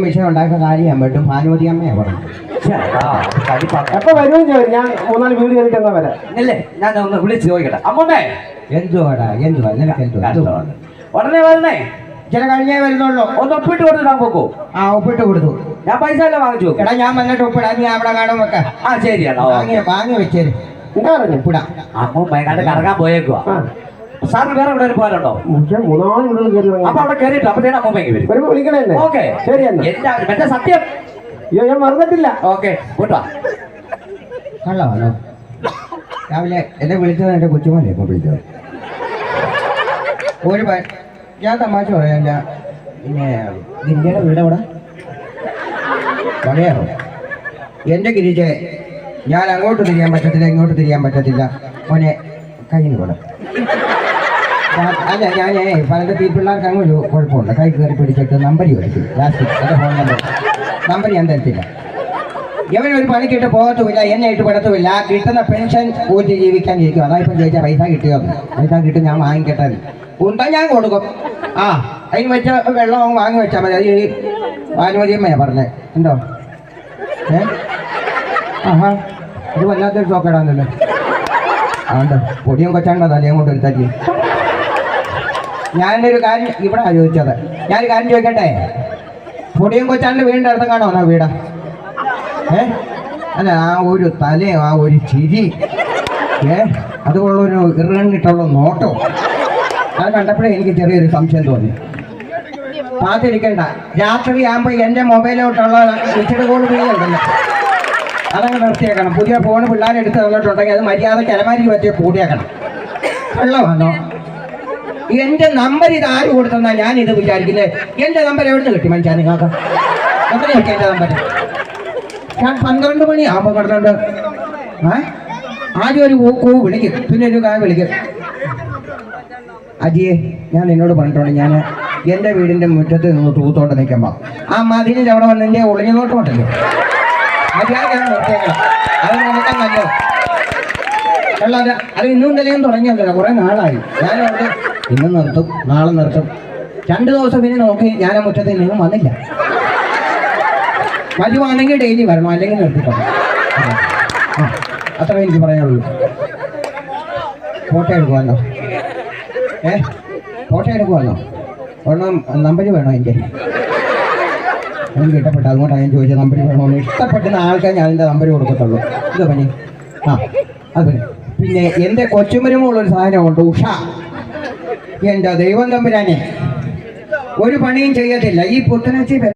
വിഷയം ഉണ്ടാക്കുന്ന കാര്യം പറ്റും ഭാനുമതി അമ്മയെ പറഞ്ഞു. എപ്പോ വരുമെന്ന് ചോദിച്ചു. ഞാൻ 3-4 വീട് കയറിട്ട് എന്നാ വരാം. ഇല്ലേ, ഞാൻ ഒന്ന് വിളിച്ച് ചോദിക്കട്ടെ. അമ്മമ്മേ എന്തുവാടാ നിനക്ക് എന്തുവാ? ഉടനെ വരണേ. ചില കഴിഞ്ഞേ വരുന്നുള്ളൂ. ഒന്ന് ഒപ്പിട്ട് കൊടുത്തിട്ടാ പോക്കോ. ആ ഒപ്പിട്ട് കൊടുത്തു. ഞാൻ പൈസ എല്ലാം വാങ്ങിച്ചു നോക്കും. എടാ ഞാൻ വന്നിട്ട് ഒപ്പിടാ. നീ അവിടെ കാണാൻ വെക്കാം. ആ ശരിയാണോ, വാങ്ങി വെച്ചേര്. എന്താ പറഞ്ഞു ഒപ്പിടാം. അമ്മമ്മ കണ്ട് കറങ്ങാൻ പോയേക്കുവാ. സാറിന് വേറെ എവിടെ പോകാനുണ്ടോ? 3-4 വീടുകൾ കയറി അപ്പൊ അവിടെ കയറിയിട്ട് അപ്പത്തേനും അമ്മമ്മ വരും. വരുമ്പോ വിളിക്കണേ. ഓക്കെ ശരി എന്നാ. എന്റെ സത്യം. അയ്യോ ഞാൻ മറന്നിട്ടില്ല. ഓക്കെ കൂട്ടാ. കള്ളമാണോ? രാവിലെ എന്നെ വിളിച്ചത് എൻ്റെ കൊച്ചുമോനെ ഇപ്പൊ വിളിച്ചത്. ഞാൻ തമാശ പറയാല്ല. പിന്നെ ഇന്ത്യയുടെ വീട് എവിടെ? പറയാമോ? എൻ്റെ ഗിരിജെ ഞാൻ അങ്ങോട്ട് തിരിയാൻ പറ്റത്തില്ല, ഇങ്ങോട്ട് തിരിയാൻ പറ്റത്തില്ല. മോനെ കയ്യിൽ കൂടെ അല്ല ഞാൻ പലരുടെ പിള്ളേർക്ക് അങ്ങ് ഒരു കുഴപ്പമുണ്ട്. കൈ കയറി പിടിച്ചിട്ട് നമ്പർ ചോദിക്കും. ലാസ്റ്റ് എൻ്റെ ഫോൺ നമ്പർ ഞാൻ തരത്തില്ല. ഇവനൊരു പണിക്കിട്ട് പോകത്തുമില്ല, എന്നെ ഇട്ട് പെടത്തുമില്ല. കിട്ടുന്ന പെൻഷൻ കൂട്ടി ജീവിക്കാൻ ഇരിക്കും. അതായിപ്പം ചോദിച്ചാൽ പൈസ കിട്ടിയോ? പൈസ കിട്ടും, ഞാൻ വാങ്ങിക്കട്ടെ. ഉണ്ടാ ഞാൻ കൊടുക്കും. ആ അതിന് വെച്ച വെള്ളം വാങ്ങി വെച്ചാൽ മതി. അത് ഈ ഭാനുമതിയമ്മയാ പറഞ്ഞേ. ഉണ്ടോ? ആഹാ ഇത് വല്ലാത്തൊരു ചോക്കേടാന്നല്ലോ. ആണ്ട് പൊടിയും കൊച്ചാണ്ടോ തലയും കൊണ്ട് എടുത്താക്കി. ഞാനൊരു കാര്യം ഇവിടെ ചോദിച്ചത്. ഞാനൊരു കാര്യം ചോദിക്കട്ടെ. പൊടിയും കൊച്ചാണ്ട് വീടിൻ്റെ അടുത്ത് കാണോ എന്നാ വീടാ? അല്ല ആ ഒരു തലയും ആ ഒരു ചിരി അതുകൊള്ളൊരു ഇറങ്ങിട്ടുള്ള നോട്ടോ അത് കണ്ടപ്പോഴേ എനിക്ക് ചെറിയൊരു സംശയം തോന്നി. കാത്തിരിക്കണ്ട. രാത്രിയാകുമ്പോൾ എൻ്റെ മൊബൈലോട്ടുള്ള ഇച്ചിരി കോൾ വിളിയുണ്ടല്ലോ, അതങ്ങ് നിർത്തിയേക്കണം. പുതിയ ഫോൺ പിള്ളേരെടുത്ത് തന്നിട്ടുണ്ടെങ്കിൽ അത് മര്യാദയ്ക്ക് അലമാരിക്ക് പറ്റിയ കൂടിയേക്കണം. വെള്ളമാണോ? എൻ്റെ നമ്പർ ഇത് ആര് കൊടുത്തെന്നാ ഞാനിത് വിചാരിക്കുന്നത്. എൻ്റെ നമ്പർ എവിടെ നിന്ന് കിട്ടി മനുഷ്യ നിങ്ങൾക്ക്? എവിടെ കിട്ടി എൻ്റെ നമ്പർ? ഞാൻ 12 മണിയാകുമ്പോൾ കിടന്നുണ്ട്. ആദ്യം ഒരു കൂ വിളിക്കും, പിന്നെ ഒരു കാര്യം വിളിക്കും. അജിയെ ഞാൻ നിന്നോട് പറഞ്ഞിട്ടുണ്ട്, ഞാൻ എൻ്റെ വീടിൻ്റെ മുറ്റത്ത് നിന്ന് തൂത്തോട്ട് നിൽക്കുമ്പോൾ ആ മതിലിൻ്റെ അവിടെ വന്ന് എൻ്റെ ഒളിഞ്ഞു നോട്ടമുണ്ടല്ലോ, മര്യാദയ്ക്കാണ് നിർത്തിയേക്കണം. അത് നിനക്കാൻ നല്ലത്. അല്ലാതെ അത് ഇന്നും നിലയും തുടങ്ങിയതല്ല, കുറേ നാളായി. ഞാനവിടെ ഇന്നും നിർത്തും, നാളെ നിർത്തും. 2 ദിവസം പിന്നെ നോക്കി ഞാൻ ആ മുറ്റത്ത് നിന്നും വന്നില്ല. വരുവാണെങ്കിൽ ഡെയിലി വരണം, അല്ലെങ്കിൽ നിർത്തിക്കണം. അത്ര എനിക്ക് പറയാനുള്ളൂ. ഫോട്ടോ എടുക്കുമല്ലോ? ഫോട്ടോ എടുക്കുമല്ലോ? ഒരെണ്ണം നമ്പർ വേണോ? എനിക്ക് ഇഷ്ടപ്പെട്ടു, അതുകൊണ്ടാണ് ഞാൻ ചോദിച്ചത്. നമ്പർ വേണമെന്ന് ഇഷ്ടപ്പെടുന്ന ആൾക്കാർ ഞാൻ എൻ്റെ നമ്പർ കൊടുക്കത്തുള്ളൂ. ഇത് പണി. അത് പിന്നെ എൻ്റെ കൊച്ചുമരുമുള്ളൊരു സാധനമുണ്ട്, ഉഷ. എൻ്റെ ദൈവം തമ്പുരാനെ ഒരു പണിയും ചെയ്യത്തില്ല. ഈ പുത്തനച്ചി